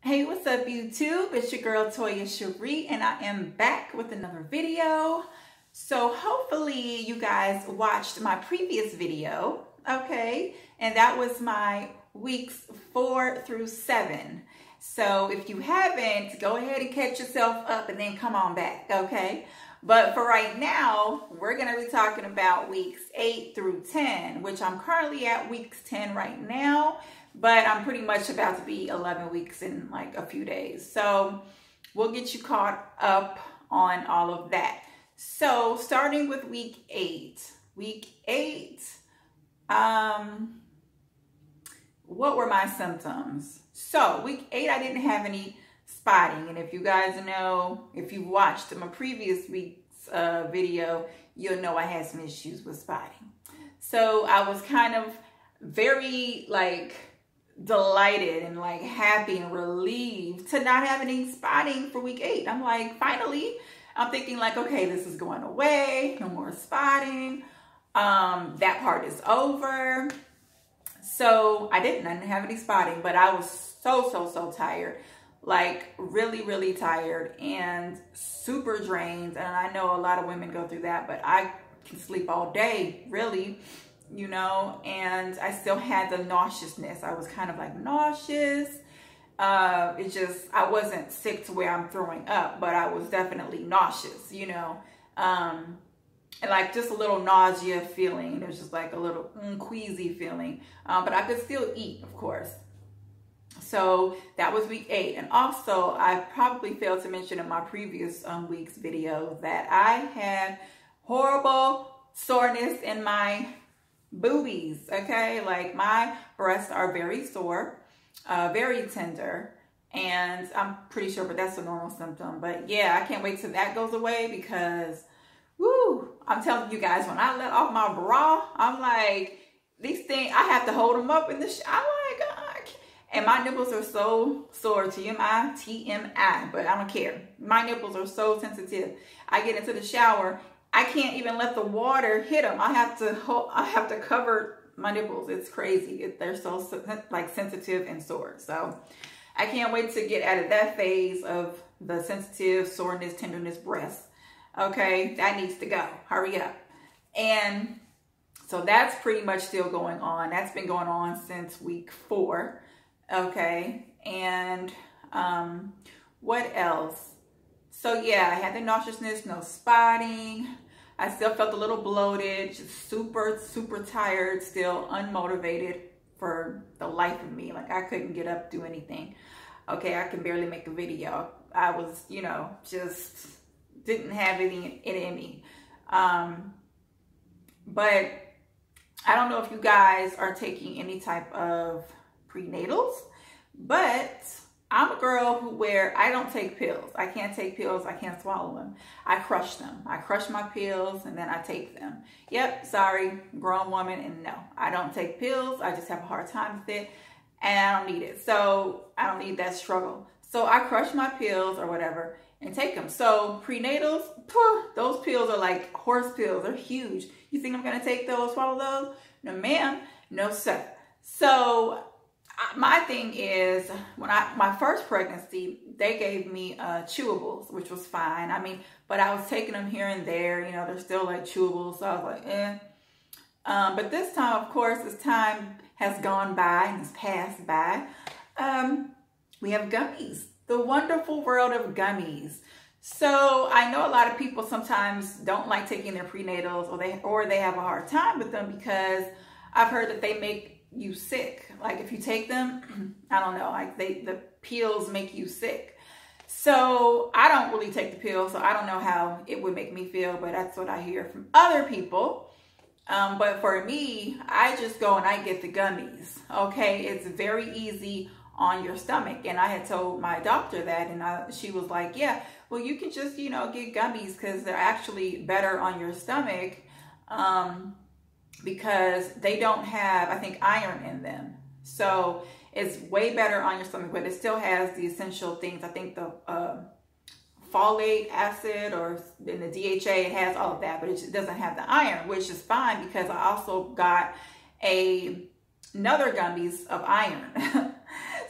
Hey, what's up YouTube? It's your girl Toya Cherie and I am back with another video. So hopefully you guys watched my previous video, okay? And that was my weeks 4 through 7. So if you haven't, go ahead and catch yourself up and then come on back, okay? But for right now, we're gonna be talking about weeks 8 through 10, which I'm currently at weeks 10 right now. But I'm pretty much about to be 11 weeks in like a few days. So we'll get you caught up on all of that. So starting with week 8. Week 8, what were my symptoms? So week 8, I didn't have any spotting. And if you guys know, if you watched my previous week's video, you'll know I had some issues with spotting. So I was kind of very like delighted and like happy and relieved to not have any spotting for week 8. I'm like, finally, I'm thinking like, okay, this is going away, no more spotting. That part is over. So I didn't have any spotting, but I was so tired, like really tired and super drained. And I know a lot of women go through that, but I can sleep all day, really. You know, and I still had the nauseousness. I was kind of like nauseous. I wasn't sick to where I'm throwing up, but I was definitely nauseous, you know, and like just a little nausea feeling. There's just like a little queasy feeling, but I could still eat, of course. So that was week 8. And also I probably failed to mention in my previous week's video that I had horrible soreness in my boobies, okay? Like my breasts are very sore, very tender, and I'm pretty sure, but that's a normal symptom. But yeah, I can't wait till that goes away because, woo, I'm telling you guys, when I let off my bra, I'm like, these things, I have to hold them up in the I'm like, God. And my nipples are so sore, TMI, but I don't care. My nipples are so sensitive. I get into the shower, I can't even let the water hit them. I have to cover my nipples. It's crazy. They're so like sensitive and sore. So I can't wait to get out of that phase of the sensitive, soreness, tenderness breasts. Okay, that needs to go. Hurry up. And so that's pretty much still going on. That's been going on since week 4. Okay, and what else? So yeah, I had the nauseousness, no spotting. I still felt a little bloated, just super tired, still unmotivated for the life of me. Like I couldn't get up, do anything. Okay, I can barely make a video. I was, you know, just didn't have it in me. But I don't know if you guys are taking any type of prenatals, but I'm a girl I don't take pills. I can't take pills. I can't swallow them. I crush them. I crush my pills and then I take them. Yep, sorry, grown woman, and no, I don't take pills. I just have a hard time with it and I don't need it. So I don't need that struggle. So I crush my pills or whatever and take them. So prenatals, those pills are like horse pills. They're huge. You think I'm gonna take those, swallow those? No ma'am, no sir. So my thing is, when my first pregnancy, they gave me chewables, which was fine. I mean, but I was taking them here and there, you know, they're still like chewables. So I was like, eh. But this time, of course, as time has gone by and has passed by, we have gummies, the wonderful world of gummies. So I know a lot of people sometimes don't like taking their prenatals or they have a hard time with them because I've heard that they make you sick. Like if you take them, I don't know, like the pills make you sick. So I don't really take the pills, so I don't know how it would make me feel, but that's what I hear from other people. But for me, I just go and I get the gummies. Okay, it's very easy on your stomach. And I had told my doctor that, and she was like, yeah, well, you can just, you know, get gummies because they're actually better on your stomach. Because they don't have, I think, iron in them. So it's way better on your stomach, but it still has the essential things. I think the folate acid or in the DHA, it has all of that, but it just doesn't have the iron, which is fine because I also got another gummies of iron.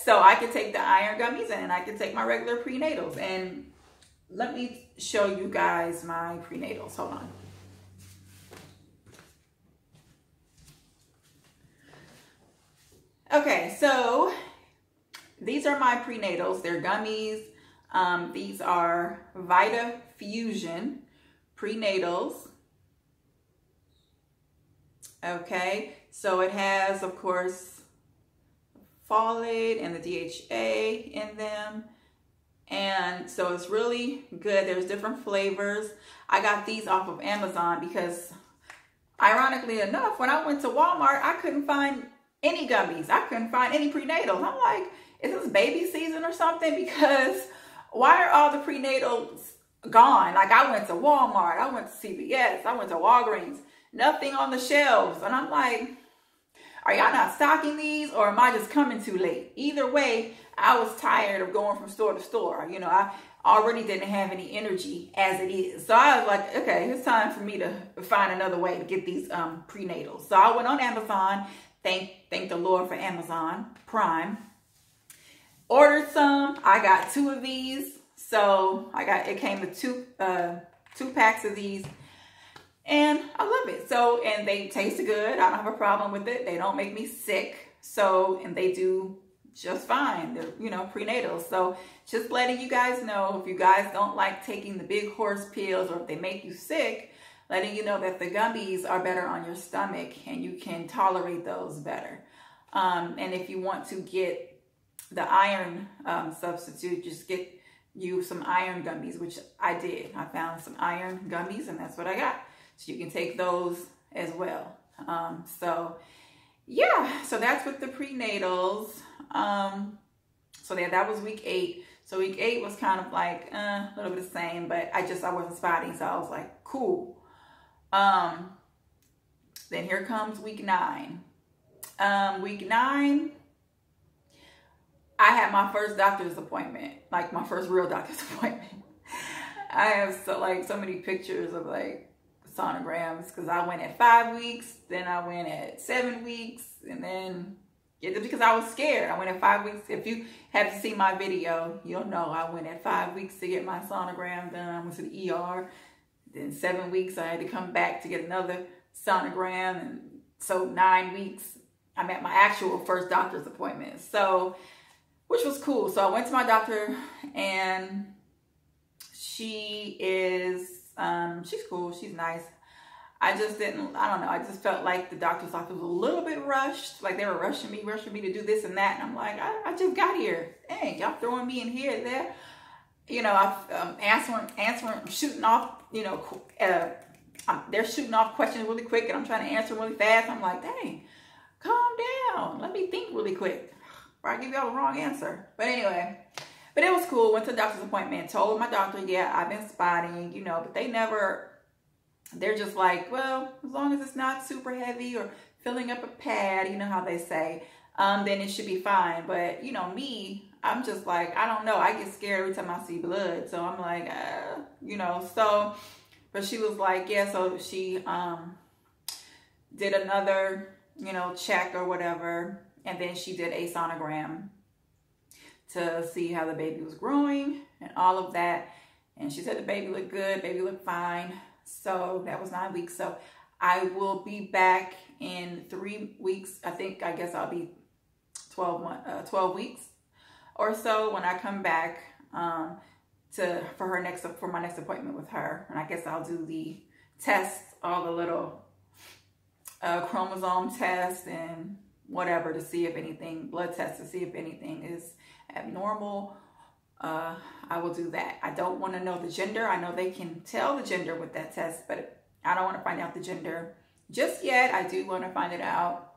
So I can take the iron gummies and I can take my regular prenatals. And let me show you guys my prenatals. Hold on. Okay, so these are my prenatals. They're gummies. These are Vita Fusion prenatals. Okay, so it has, of course, folate and the DHA in them. And so it's really good. There's different flavors. I got these off of Amazon because, ironically enough, when I went to Walmart, I couldn't find any gummies. I couldn't find any prenatals. I'm like, is this baby season or something? Because why are all the prenatals gone? Like, I went to Walmart, I went to CVS, I went to Walgreens, nothing on the shelves. And I'm like, are y'all not stocking these, or am I just coming too late? Either way, I was tired of going from store to store. You know, I already didn't have any energy as it is. So I was like, okay, it's time for me to find another way to get these prenatals. So I went on Amazon. Thank the Lord for Amazon Prime. Ordered some. I got 2 of these. So it came with two packs of these. And I love it. So, and they taste good. I don't have a problem with it. They don't make me sick. So, and they do just fine. They're, you know, prenatals. So just letting you guys know, if you guys don't like taking the big horse pills, or if they make you sick, letting you know that the gummies are better on your stomach and you can tolerate those better. And if you want to get the iron substitute, just get you some iron gummies, which I did. I found some iron gummies and that's what I got. So you can take those as well. So yeah, so that's with the prenatals. So that was week 8. So week 8 was kind of like a little bit the same, but I wasn't spotting, so I was like, cool. Then here comes week 9. Week 9, I had my first doctor's appointment, like my first real doctor's appointment. I have so many pictures of like sonograms, because I went at 5 weeks, then I went at 7 weeks, and then because I was scared. I went at 5 weeks. If you have seen my video, you'll know I went at 5 weeks to get my sonogram done. I went to the ER. Then 7 weeks, I had to come back to get another sonogram. And so 9 weeks, I'm at my actual first doctor's appointment. So, which was cool. So I went to my doctor, and she is, she's cool. She's nice. I don't know. I just felt like the doctor's office was a little bit rushed. Like they were rushing me to do this and that. And I'm like, I just got here. Dang, y'all throwing me in here and there. You know, I'm answering, shooting off, you know, they're shooting off questions really quick, and I'm trying to answer really fast. I'm like, dang, calm down. Let me think really quick, or I give y'all the wrong answer. But anyway, but it was cool. Went to the doctor's appointment, told my doctor, yeah, I've been spotting, you know, but they're just like, well, as long as it's not super heavy or filling up a pad, you know how they say, then it should be fine. But, you know, me, I'm just like, I don't know. I get scared every time I see blood. So I'm like, you know, so, but she was like, yeah, so she did another, you know, check or whatever. And then she did a sonogram to see how the baby was growing and all of that. And she said the baby looked good, baby looked fine. So that was 9 weeks. So I will be back in 3 weeks. I guess I'll be 12 weeks or so when I come back for my next appointment with her. And I guess I'll do the tests, all the little chromosome tests and whatever, to see if anything, blood tests to see if anything is abnormal. I will do that. I don't want to know the gender. I know they can tell the gender with that test, but I don't want to find out the gender just yet. I do want to find it out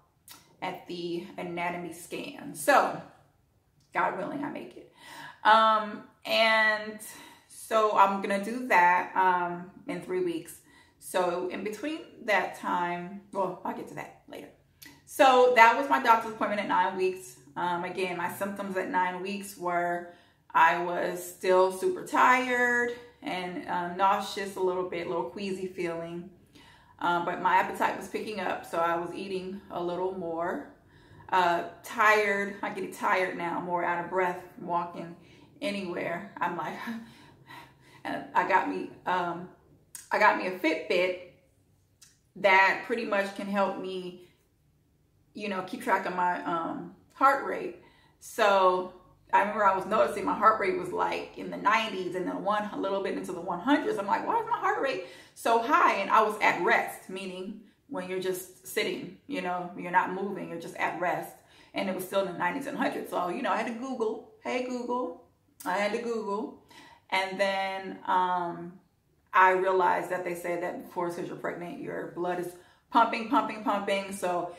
at the anatomy scan. So, God willing, I make it. And so I'm going to do that in 3 weeks. So in between that time, well, I'll get to that later. So that was my doctor's appointment at 9 weeks. Again, my symptoms at 9 weeks were I was still super tired and nauseous a little queasy feeling. But my appetite was picking up, so I was eating a little more. tired. I get tired now, more out of breath walking anywhere. I'm like, and I got me a Fitbit that pretty much can help me, you know, keep track of my heart rate. So I remember I was noticing my heart rate was like in the 90s and then a little bit into the 100s. I'm like, why is my heart rate so high? And I was at rest, meaning when you're just sitting, you know, you're not moving, you're just at rest. And it was still in the 90s and 100s. So, you know, I had to Google, hey Google, I had to Google. And then I realized that they say that, of course, because you're pregnant, your blood is pumping. So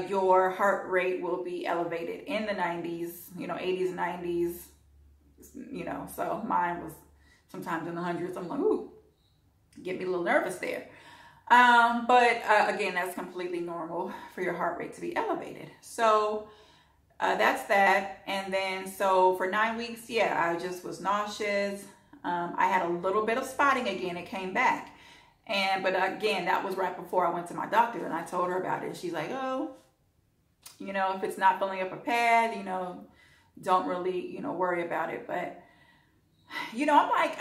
your heart rate will be elevated in the 90s, you know, 80s, 90s, you know. So mine was sometimes in the hundreds. I'm like, ooh, get me a little nervous there. But again, that's completely normal for your heart rate to be elevated. So that's that. And then, so for 9 weeks, yeah, I just was nauseous. I had a little bit of spotting again. It came back. But again, that was right before I went to my doctor, and I told her about it. She's like, oh, you know, if it's not filling up a pad, you know, don't really, you know, worry about it. But, you know, I'm like,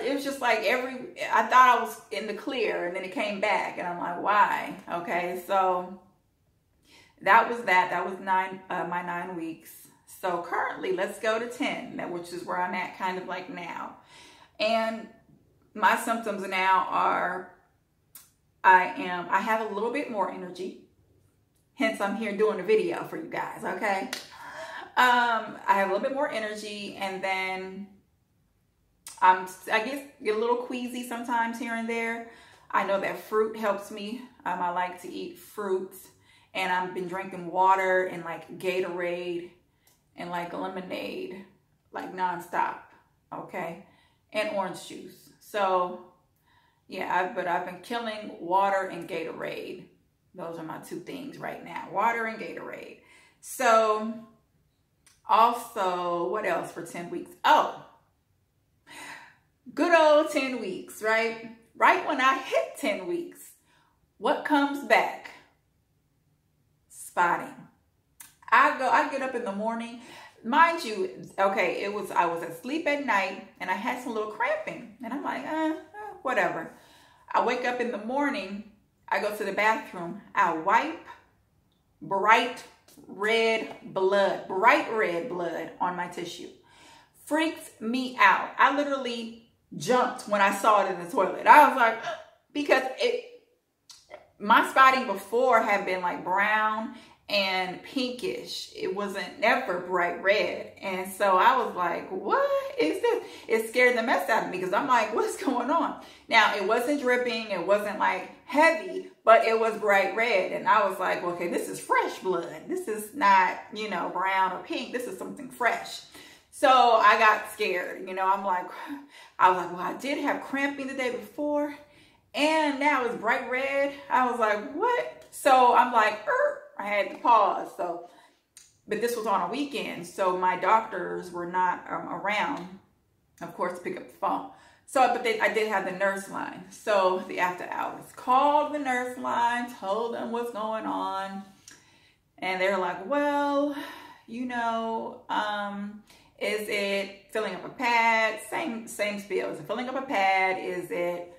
it was just like I thought I was in the clear, and then it came back, and I'm like, why? Okay. So that was my 9 weeks. So currently, let's go to 10, which is where I'm at kind of like now. And my symptoms now are, I have a little bit more energy. Hence, I'm here doing a video for you guys, okay? I have a little bit more energy, and then I guess get a little queasy sometimes here and there. I know that fruit helps me. I like to eat fruits, and I've been drinking water and like Gatorade and like lemonade, like nonstop, okay? And orange juice. So yeah, but I've been killing water and Gatorade. Those are my two things right now, water and Gatorade. So also, what else for 10 weeks? Oh, good old 10 weeks, right? Right when I hit 10 weeks, what comes back? Spotting. I get up in the morning. Mind you, okay, I was asleep at night and I had some little cramping, and I'm like, whatever. I wake up in the morning, I go to the bathroom, I wipe bright red blood on my tissue. Freaked me out. I literally jumped when I saw it in the toilet. I was like, because my spotting before had been like brown and pinkish. It wasn't never bright red. And so I was like, what is this? It scared the mess out of me, because I'm like, what's going on? Now, it wasn't dripping. It wasn't like heavy, but it was bright red. And I was like, okay, this is fresh blood. This is not, you know, brown or pink. This is something fresh. So I got scared. You know, I was like, well, I did have cramping the day before, and now it's bright red. I was like, what? So I'm like, I had to pause. So, but this was on a weekend, so my doctors were not around, of course, to pick up the phone. So, but I did have the nurse line. So the after hours, called the nurse line, told them what's going on, and they're like, well, you know, is it filling up a pad? Same spiel. Is it filling up a pad? Is it,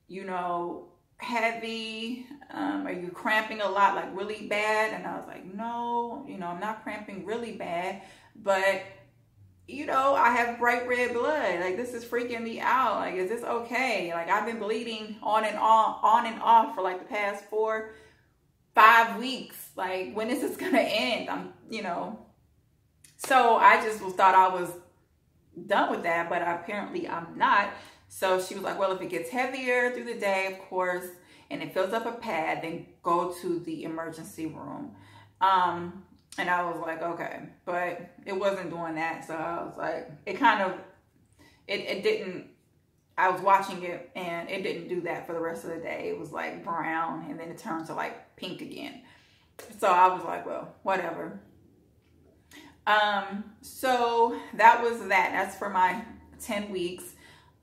you know, heavy? Are you cramping a lot, like really bad? And I was like, no, you know, I'm not cramping really bad, but you know, I have bright red blood. Like, this is freaking me out. Like, is this okay? Like, I've been bleeding on and off for like the past 4-5 weeks. Like, when is this gonna end? You know. So I just thought I was done with that, but apparently I'm not. So she was like, well, if it gets heavier through the day, of course, and it fills up a pad, then go to the emergency room. And I was like, okay, but it wasn't doing that. So I was like, it didn't, I was watching it and it didn't do that for the rest of the day. It was like brown, and then it turned to like pink again. So I was like, well, whatever. So that was that. That's for my 10 weeks.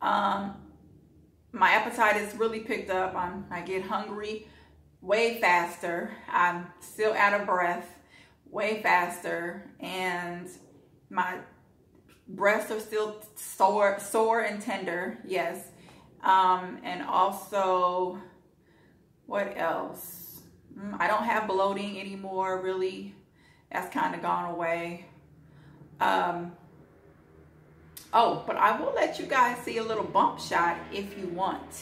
My appetite is really picked up. I get hungry way faster. I'm still out of breath way faster, and my breasts are still sore and tender. Yes. And also, what else? I don't have bloating anymore, really. That's kind of gone away. Oh, but I will let you guys see a little bump shot if you want.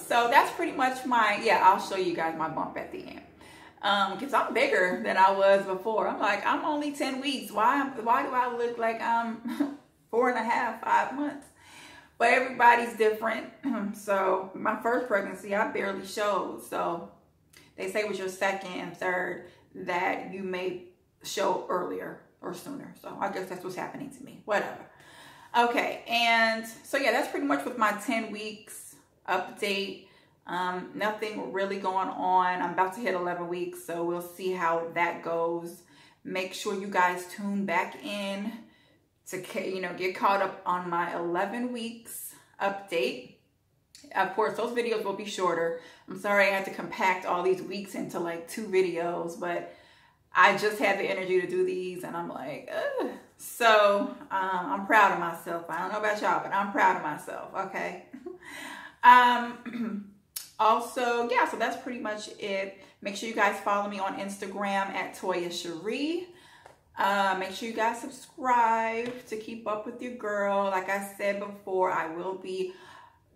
So that's pretty much my, yeah, I'll show you guys my bump at the end. Because I'm bigger than I was before. I'm like, I'm only 10 weeks. Why do I look like I'm 4.5, 5 months? But everybody's different. So my first pregnancy, I barely showed. So they say with your second and third that you may show earlier or sooner. So I guess that's what's happening to me. Whatever. Okay, and so yeah, that's pretty much with my 10 weeks update. Nothing really going on. I'm about to hit 11 weeks, so we'll see how that goes. Make sure you guys tune back in to, you know, get caught up on my 11 weeks update. Of course, those videos will be shorter. I'm sorry I had to compact all these weeks into like 2 videos, but I just had the energy to do these, and I'm like, ugh. So I'm proud of myself. I don't know about y'all, but I'm proud of myself. Okay. Also, yeah, so that's pretty much it. Make sure you guys follow me on Instagram at Toya Cherie. Make sure you guys subscribe to keep up with your girl. Like I said before, I will be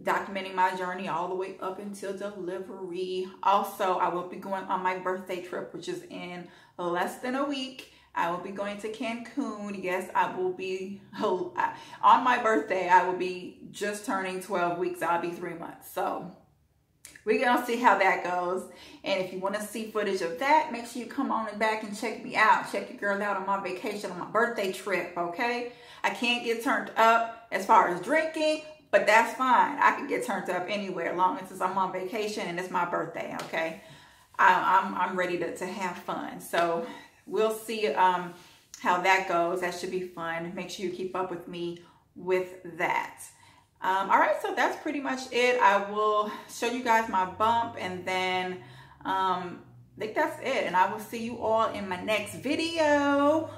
documenting my journey all the way up until delivery. Also, I will be going on my birthday trip, which is in less than a week. I will be going to Cancun. Yes, I will be, on my birthday, I will be just turning 12 weeks. I'll be 3 months. So we're going to see how that goes. And if you want to see footage of that, make sure you come on and back and check me out. Check your girl out on my vacation, on my birthday trip, okay? I can't get turned up as far as drinking, but that's fine. I can get turned up anywhere as long as I'm on vacation and it's my birthday, okay? I'm ready to have fun. So we'll see how that goes. That should be fun. Make sure you keep up with me with that. All right, so that's pretty much it. I will show you guys my bump, and then I think that's it. And I will see you all in my next video.